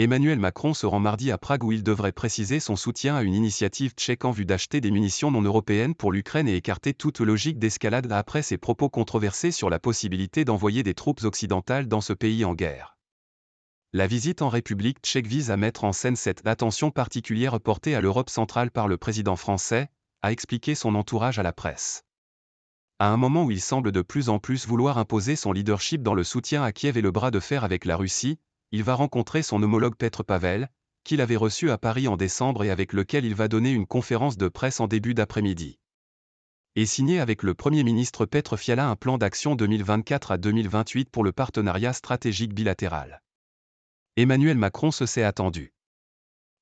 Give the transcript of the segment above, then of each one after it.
Emmanuel Macron se rend mardi à Prague où il devrait préciser son soutien à une initiative tchèque en vue d'acheter des munitions non européennes pour l'Ukraine et écarter toute logique d'escalade après ses propos controversés sur la possibilité d'envoyer des troupes occidentales dans ce pays en guerre. La visite en République tchèque vise à mettre en scène cette attention particulière portée à l'Europe centrale par le président français, a expliqué son entourage à la presse. À un moment où il semble de plus en plus vouloir imposer son leadership dans le soutien à Kiev et le bras de fer avec la Russie, il va rencontrer son homologue Petr Pavel, qu'il avait reçu à Paris en décembre et avec lequel il va donner une conférence de presse en début d'après-midi. Et signé avec le Premier ministre Petr Fiala un plan d'action 2024 à 2028 pour le partenariat stratégique bilatéral. Emmanuel Macron se s'est attendu.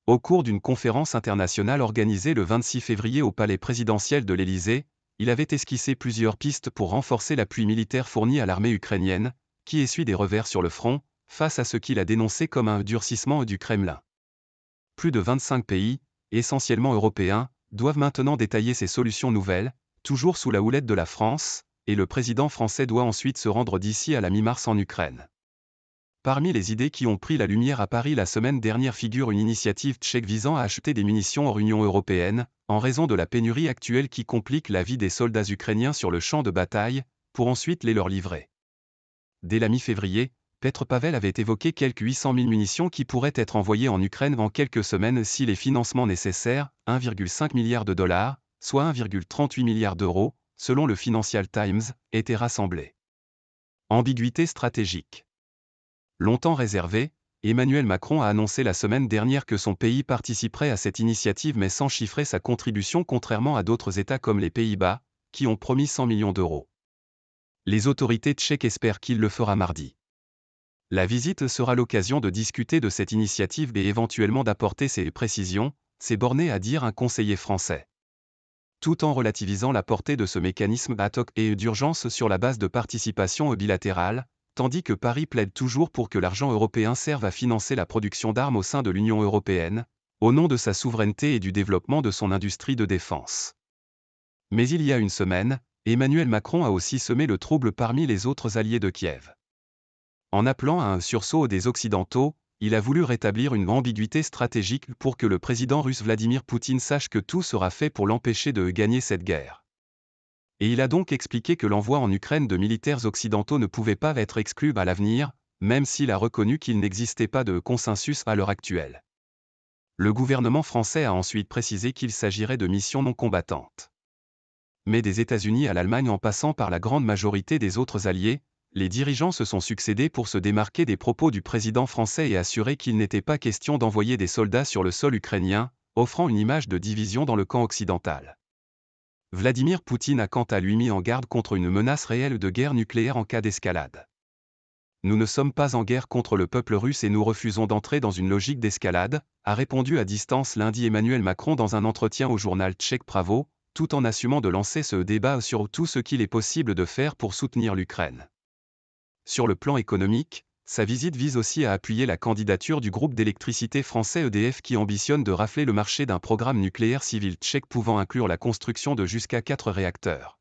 Au cours d'une conférence internationale organisée le 26 février au palais présidentiel de l'Élysée, il avait esquissé plusieurs pistes pour renforcer l'appui militaire fourni à l'armée ukrainienne, qui essuie des revers sur le front, face à ce qu'il a dénoncé comme un durcissement du Kremlin. Plus de 25 pays, essentiellement européens, doivent maintenant détailler ces solutions nouvelles, toujours sous la houlette de la France, et le président français doit ensuite se rendre d'ici à la mi-mars en Ukraine. Parmi les idées qui ont pris la lumière à Paris la semaine dernière figure une initiative tchèque visant à acheter des munitions hors Union européenne, en raison de la pénurie actuelle qui complique la vie des soldats ukrainiens sur le champ de bataille, pour ensuite les leur livrer. Dès la mi-février, Petr Pavel avait évoqué quelques 800 000 munitions qui pourraient être envoyées en Ukraine en quelques semaines si les financements nécessaires, 1,5 milliard de dollars, soit 1,38 milliard d'euros, selon le Financial Times, étaient rassemblés. Ambiguïté stratégique. Longtemps réservé, Emmanuel Macron a annoncé la semaine dernière que son pays participerait à cette initiative mais sans chiffrer sa contribution contrairement à d'autres États comme les Pays-Bas, qui ont promis 100 millions d'euros. Les autorités tchèques espèrent qu'il le fera mardi. La visite sera l'occasion de discuter de cette initiative et éventuellement d'apporter ses précisions, s'est borné à dire un conseiller français. Tout en relativisant la portée de ce mécanisme ad hoc et d'urgence sur la base de participation bilatérale, tandis que Paris plaide toujours pour que l'argent européen serve à financer la production d'armes au sein de l'Union européenne, au nom de sa souveraineté et du développement de son industrie de défense. Mais il y a une semaine, Emmanuel Macron a aussi semé le trouble parmi les autres alliés de Kiev. En appelant à un sursaut des Occidentaux, il a voulu rétablir une ambiguïté stratégique pour que le président russe Vladimir Poutine sache que tout sera fait pour l'empêcher de gagner cette guerre. Et il a donc expliqué que l'envoi en Ukraine de militaires occidentaux ne pouvait pas être exclu à l'avenir, même s'il a reconnu qu'il n'existait pas de consensus à l'heure actuelle. Le gouvernement français a ensuite précisé qu'il s'agirait de missions non combattantes. Mais des États-Unis à l'Allemagne en passant par la grande majorité des autres alliés, les dirigeants se sont succédés pour se démarquer des propos du président français et assurer qu'il n'était pas question d'envoyer des soldats sur le sol ukrainien, offrant une image de division dans le camp occidental. Vladimir Poutine a quant à lui mis en garde contre une menace réelle de guerre nucléaire en cas d'escalade. Nous ne sommes pas en guerre contre le peuple russe et nous refusons d'entrer dans une logique d'escalade, a répondu à distance lundi Emmanuel Macron dans un entretien au journal tchèque Pravo, tout en assumant de lancer ce débat sur tout ce qu'il est possible de faire pour soutenir l'Ukraine. Sur le plan économique, sa visite vise aussi à appuyer la candidature du groupe d'électricité français EDF qui ambitionne de rafler le marché d'un programme nucléaire civil tchèque pouvant inclure la construction de jusqu'à 4 réacteurs.